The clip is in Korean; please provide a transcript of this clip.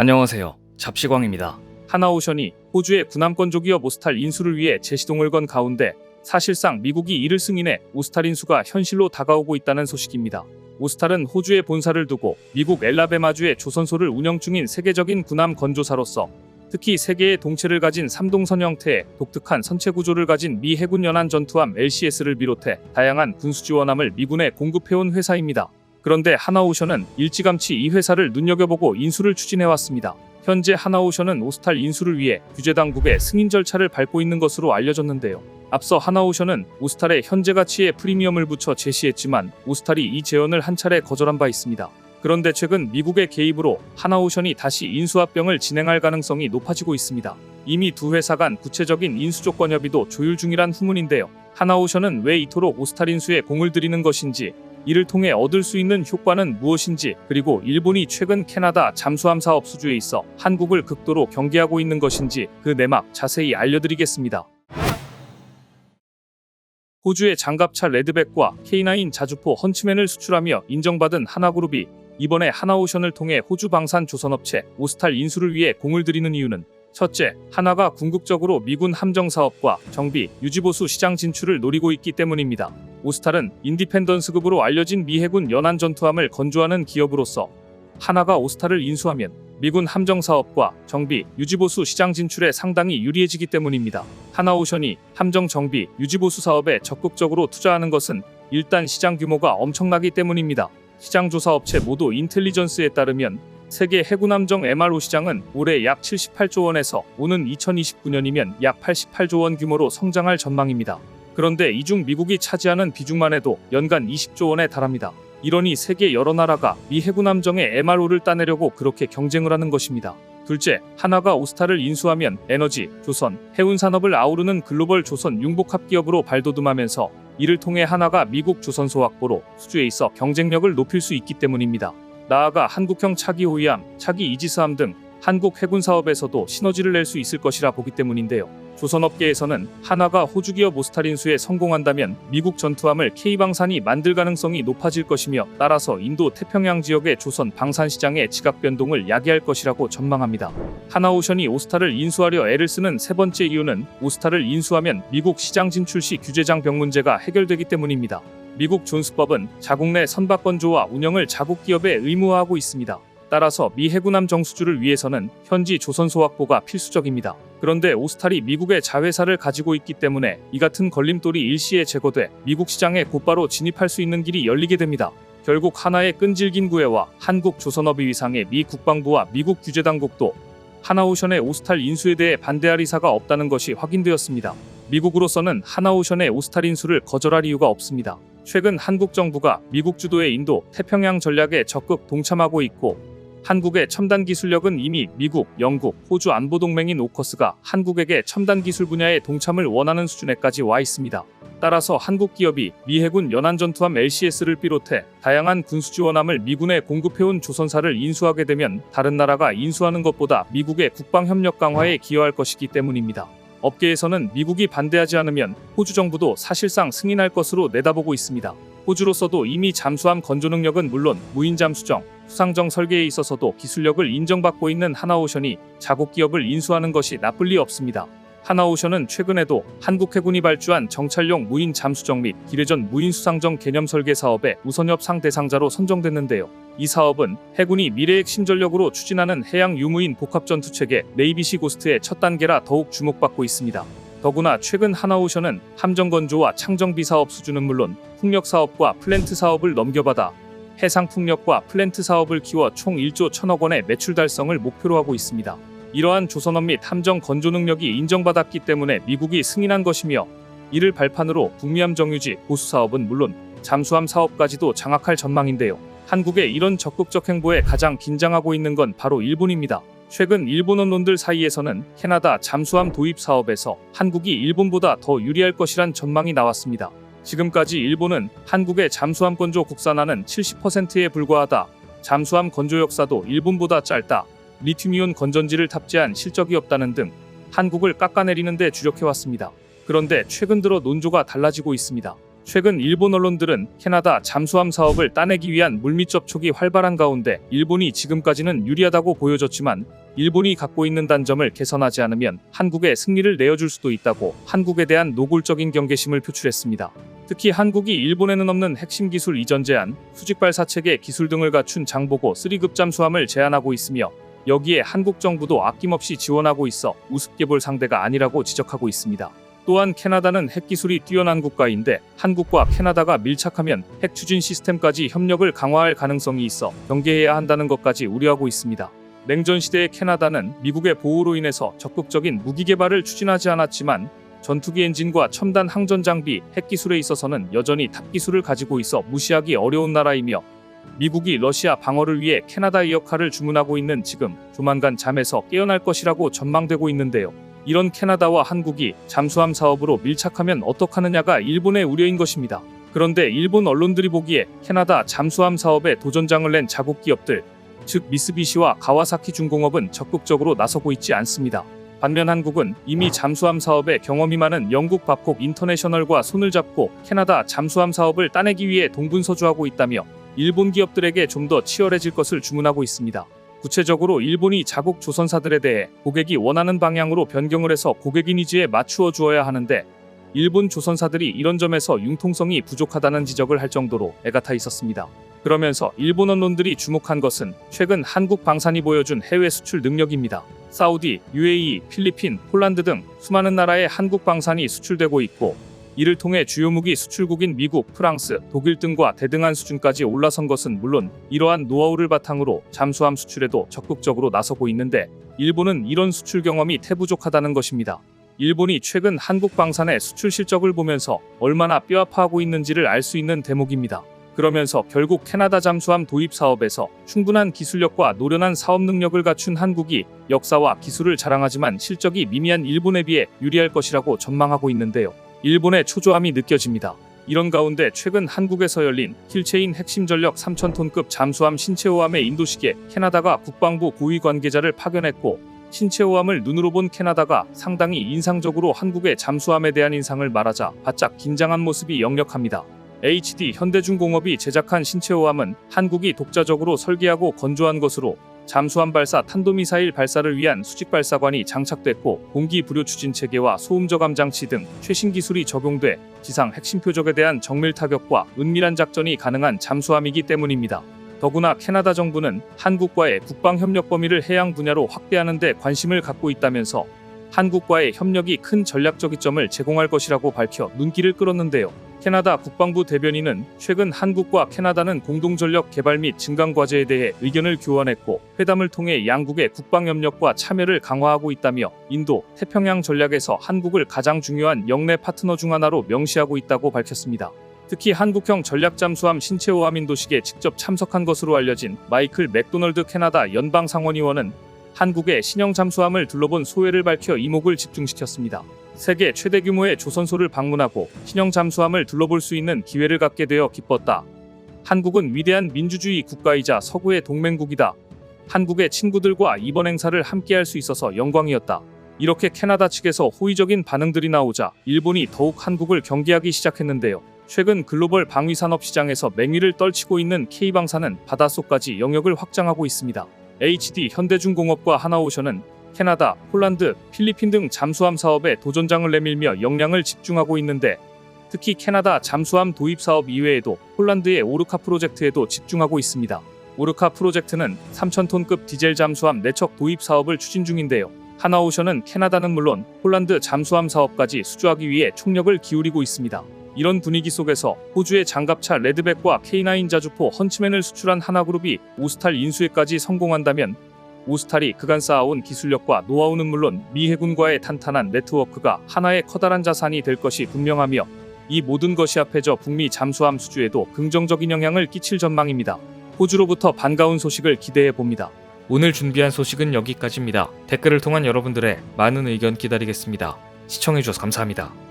안녕하세요. 잡시광입니다. 하나오션이 호주의 군함건조 기업 오스탈 인수를 위해 재시동을 건 가운데 사실상 미국이 이를 승인해 오스탈 인수가 현실로 다가오고 있다는 소식입니다. 오스탈은 호주에 본사를 두고 미국 엘라베마주의 조선소를 운영 중인 세계적인 군함 건조사로서 특히 세계의 동체를 가진 3동선 형태의 독특한 선체 구조를 가진 미 해군 연안 전투함 LCS를 비롯해 다양한 군수 지원함을 미군에 공급해온 회사입니다. 그런데 하나오션은 일찌감치 이 회사를 눈여겨보고 인수를 추진해왔습니다. 현재 하나오션은 오스탈 인수를 위해 규제당국의 승인 절차를 밟고 있는 것으로 알려졌는데요. 앞서 하나오션은 오스탈의 현재 가치에 프리미엄을 붙여 제시했지만 오스탈이 이 제언을 한 차례 거절한 바 있습니다. 그런데 최근 미국의 개입으로 하나오션이 다시 인수합병을 진행할 가능성이 높아지고 있습니다. 이미 두 회사 간 구체적인 인수 조건 협의도 조율 중이란 후문인데요. 하나오션은 왜 이토록 오스탈 인수에 공을 들이는 것인지, 이를 통해 얻을 수 있는 효과는 무엇인지, 그리고 일본이 최근 캐나다 잠수함 사업 수주에 있어 한국을 극도로 경계하고 있는 것인지 그 내막 자세히 알려드리겠습니다. 호주의 장갑차 레드백과 K9 자주포 헌츠맨을 수출하며 인정받은 하나그룹이 이번에 하나오션을 통해 호주 방산 조선업체 오스탈 인수를 위해 공을 들이는 이유는 첫째, 하나가 궁극적으로 미군 함정 사업과 정비, 유지보수 시장 진출을 노리고 있기 때문입니다. 오스탈은 인디펜던스급으로 알려진 미 해군 연안 전투함을 건조하는 기업으로서 하나가 오스탈을 인수하면 미군 함정 사업과 정비, 유지보수 시장 진출에 상당히 유리해지기 때문입니다. 하나오션이 함정 정비, 유지보수 사업에 적극적으로 투자하는 것은 일단 시장 규모가 엄청나기 때문입니다. 시장 조사 업체 모두 인텔리전스에 따르면 세계 해군함정 MRO 시장은 올해 약 78조 원에서 오는 2029년이면 약 88조 원 규모로 성장할 전망입니다. 그런데 이 중 미국이 차지하는 비중만 해도 연간 20조 원에 달합니다. 이러니 세계 여러 나라가 미 해군함정의 MRO를 따내려고 그렇게 경쟁을 하는 것입니다. 둘째, 하나가 오스탈을 인수하면 에너지, 조선, 해운 산업을 아우르는 글로벌 조선 융복합 기업으로 발돋움하면서 이를 통해 하나가 미국 조선소 확보로 수주에 있어 경쟁력을 높일 수 있기 때문입니다. 나아가 한국형 차기 호위함, 차기 이지스함 등 한국 해군 사업에서도 시너지를 낼 수 있을 것이라 보기 때문인데요. 조선업계에서는 하나가 호주 기업 오스탈 인수에 성공한다면 미국 전투함을 K방산이 만들 가능성이 높아질 것이며 따라서 인도 태평양 지역의 조선 방산 시장의 지각 변동을 야기할 것이라고 전망합니다. 하나오션이 오스탈을 인수하려 애를 쓰는 세 번째 이유는 오스탈을 인수하면 미국 시장 진출 시 규제장 병 문제가 해결되기 때문입니다. 미국 존스법은 자국 내 선박 건조와 운영을 자국 기업에 의무화하고 있습니다. 따라서 미 해군함 정수주를 위해서는 현지 조선소 확보가 필수적입니다. 그런데 오스탈이 미국의 자회사를 가지고 있기 때문에 이 같은 걸림돌이 일시에 제거돼 미국 시장에 곧바로 진입할 수 있는 길이 열리게 됩니다. 결국 하나의 끈질긴 구애와 한국 조선업의 위상에 미 국방부와 미국 규제당국도 하나오션의 오스탈 인수에 대해 반대할 의사가 없다는 것이 확인되었습니다. 미국으로서는 하나오션의 오스탈 인수를 거절할 이유가 없습니다. 최근 한국 정부가 미국 주도의 인도 태평양 전략에 적극 동참하고 있고 한국의 첨단 기술력은 이미 미국, 영국, 호주 안보동맹인 오커스가 한국에게 첨단 기술 분야에 동참을 원하는 수준에까지 와 있습니다. 따라서 한국 기업이 미 해군 연안 전투함 LCS를 비롯해 다양한 군수 지원함을 미군에 공급해온 조선사를 인수하게 되면 다른 나라가 인수하는 것보다 미국의 국방협력 강화에 기여할 것이기 때문입니다. 업계에서는 미국이 반대하지 않으면 호주 정부도 사실상 승인할 것으로 내다보고 있습니다. 호주로서도 이미 잠수함 건조 능력은 물론 무인 잠수정, 수상정 설계에 있어서도 기술력을 인정받고 있는 하나오션이 자국 기업을 인수하는 것이 나쁠 리 없습니다. 하나오션은 최근에도 한국 해군이 발주한 정찰용 무인 잠수정 및 기뢰전 무인 수상정 개념 설계 사업의 우선협상 대상자로 선정됐는데요. 이 사업은 해군이 미래핵 신전력으로 추진하는 해양 유무인 복합전투체계 네이비시 고스트의 첫 단계라 더욱 주목받고 있습니다. 더구나 최근 하나오션은 함정 건조와 창정비 사업 수주는 물론 풍력 사업과 플랜트 사업을 넘겨받아 해상 풍력과 플랜트 사업을 키워 총 1조 1천억 원의 매출 달성을 목표로 하고 있습니다. 이러한 조선업 및 함정 건조 능력이 인정받았기 때문에 미국이 승인한 것이며 이를 발판으로 북미함 정유지 보수 사업은 물론 잠수함 사업까지도 장악할 전망인데요. 한국의 이런 적극적 행보에 가장 긴장하고 있는 건 바로 일본입니다. 최근 일본 언론들 사이에서는 캐나다 잠수함 도입 사업에서 한국이 일본보다 더 유리할 것이란 전망이 나왔습니다. 지금까지 일본은 한국의 잠수함 건조 국산화는 70%에 불과하다. 잠수함 건조 역사도 일본보다 짧다. 리튬이온 건전지를 탑재한 실적이 없다는 등 한국을 깎아내리는 데 주력해왔습니다. 그런데 최근 들어 논조가 달라지고 있습니다. 최근 일본 언론들은 캐나다 잠수함 사업을 따내기 위한 물밑 접촉이 활발한 가운데 일본이 지금까지는 유리하다고 보여졌지만 일본이 갖고 있는 단점을 개선하지 않으면 한국에 승리를 내어줄 수도 있다고 한국에 대한 노골적인 경계심을 표출했습니다. 특히 한국이 일본에는 없는 핵심 기술 이전 제한, 수직 발사 체계 기술 등을 갖춘 장보고 3급 잠수함을 제안하고 있으며 여기에 한국 정부도 아낌없이 지원하고 있어 우습게 볼 상대가 아니라고 지적하고 있습니다. 또한 캐나다는 핵기술이 뛰어난 국가인데 한국과 캐나다가 밀착하면 핵 추진 시스템까지 협력을 강화할 가능성이 있어 경계해야 한다는 것까지 우려하고 있습니다. 냉전 시대의 캐나다는 미국의 보호로 인해서 적극적인 무기 개발을 추진하지 않았지만 전투기 엔진과 첨단 항전 장비, 핵기술에 있어서는 여전히 탑 기술을 가지고 있어 무시하기 어려운 나라이며 미국이 러시아 방어를 위해 캐나다의 역할을 주문하고 있는 지금 조만간 잠에서 깨어날 것이라고 전망되고 있는데요. 이런 캐나다와 한국이 잠수함 사업으로 밀착하면 어떡하느냐가 일본의 우려인 것입니다. 그런데 일본 언론들이 보기에 캐나다 잠수함 사업에 도전장을 낸 자국 기업들, 즉 미쓰비시와 가와사키 중공업은 적극적으로 나서고 있지 않습니다. 반면 한국은 이미 잠수함 사업에 경험이 많은 영국 밥콕 인터내셔널과 손을 잡고 캐나다 잠수함 사업을 따내기 위해 동분서주하고 있다며 일본 기업들에게 좀 더 치열해질 것을 주문하고 있습니다. 구체적으로 일본이 자국 조선사들에 대해 고객이 원하는 방향으로 변경을 해서 고객 니즈에 맞추어 주어야 하는데 일본 조선사들이 이런 점에서 융통성이 부족하다는 지적을 할 정도로 애가 타 있었습니다. 그러면서 일본 언론들이 주목한 것은 최근 한국 방산이 보여준 해외 수출 능력입니다. 사우디, UAE, 필리핀, 폴란드 등 수많은 나라에 한국 방산이 수출되고 있고 이를 통해 주요 무기 수출국인 미국, 프랑스, 독일 등과 대등한 수준까지 올라선 것은 물론 이러한 노하우를 바탕으로 잠수함 수출에도 적극적으로 나서고 있는데 일본은 이런 수출 경험이 태부족하다는 것입니다. 일본이 최근 한국 방산의 수출 실적을 보면서 얼마나 뼈아파하고 있는지를 알 수 있는 대목입니다. 그러면서 결국 캐나다 잠수함 도입 사업에서 충분한 기술력과 노련한 사업 능력을 갖춘 한국이 역사와 기술을 자랑하지만 실적이 미미한 일본에 비해 유리할 것이라고 전망하고 있는데요. 일본의 초조함이 느껴집니다. 이런 가운데 최근 한국에서 열린 킬체인 핵심 전력 3,000톤급 잠수함 신체호함의 인도식에 캐나다가 국방부 고위 관계자를 파견했고 신체호함을 눈으로 본 캐나다가 상당히 인상적으로 한국의 잠수함에 대한 인상을 말하자 바짝 긴장한 모습이 역력합니다. HD 현대중공업이 제작한 신체호함은 한국이 독자적으로 설계하고 건조한 것으로 잠수함 발사 탄도미사일 발사를 위한 수직 발사관이 장착됐고 공기 불요 추진 체계와 소음 저감 장치 등 최신 기술이 적용돼 지상 핵심 표적에 대한 정밀 타격과 은밀한 작전이 가능한 잠수함이기 때문입니다. 더구나 캐나다 정부는 한국과의 국방 협력 범위를 해양 분야로 확대하는 데 관심을 갖고 있다면서 한국과의 협력이 큰 전략적 이점을 제공할 것이라고 밝혀 눈길을 끌었는데요. 캐나다 국방부 대변인은 최근 한국과 캐나다는 공동전력 개발 및 증강 과제에 대해 의견을 교환했고 회담을 통해 양국의 국방협력과 참여를 강화하고 있다며 인도, 태평양 전략에서 한국을 가장 중요한 영내 파트너 중 하나로 명시하고 있다고 밝혔습니다. 특히 한국형 전략잠수함 신체호함 인도식에 직접 참석한 것으로 알려진 마이클 맥도널드 캐나다 연방상원의원은 한국의 신형 잠수함을 둘러본 소회를 밝혀 이목을 집중시켰습니다. 세계 최대 규모의 조선소를 방문하고 신형 잠수함을 둘러볼 수 있는 기회를 갖게 되어 기뻤다. 한국은 위대한 민주주의 국가이자 서구의 동맹국이다. 한국의 친구들과 이번 행사를 함께할 수 있어서 영광이었다. 이렇게 캐나다 측에서 호의적인 반응들이 나오자 일본이 더욱 한국을 경계하기 시작했는데요. 최근 글로벌 방위산업 시장에서 맹위를 떨치고 있는 K방산은 바닷속까지 영역을 확장하고 있습니다. HD 현대중공업과 하나오션은 캐나다, 폴란드, 필리핀 등 잠수함 사업에 도전장을 내밀며 역량을 집중하고 있는데 특히 캐나다 잠수함 도입 사업 이외에도 폴란드의 오르카 프로젝트에도 집중하고 있습니다. 오르카 프로젝트는 3,000톤급 디젤 잠수함 4척 도입 사업을 추진 중인데요. 하나오션은 캐나다는 물론 폴란드 잠수함 사업까지 수주하기 위해 총력을 기울이고 있습니다. 이런 분위기 속에서 호주의 장갑차 레드백과 K9 자주포 헌츠맨을 수출한 하나그룹이 오스탈 인수에까지 성공한다면 오스탈이 그간 쌓아온 기술력과 노하우는 물론 미 해군과의 탄탄한 네트워크가 하나의 커다란 자산이 될 것이 분명하며 이 모든 것이 합해져 북미 잠수함 수주에도 긍정적인 영향을 끼칠 전망입니다. 호주로부터 반가운 소식을 기대해 봅니다. 오늘 준비한 소식은 여기까지입니다. 댓글을 통한 여러분들의 많은 의견 기다리겠습니다. 시청해주셔서 감사합니다.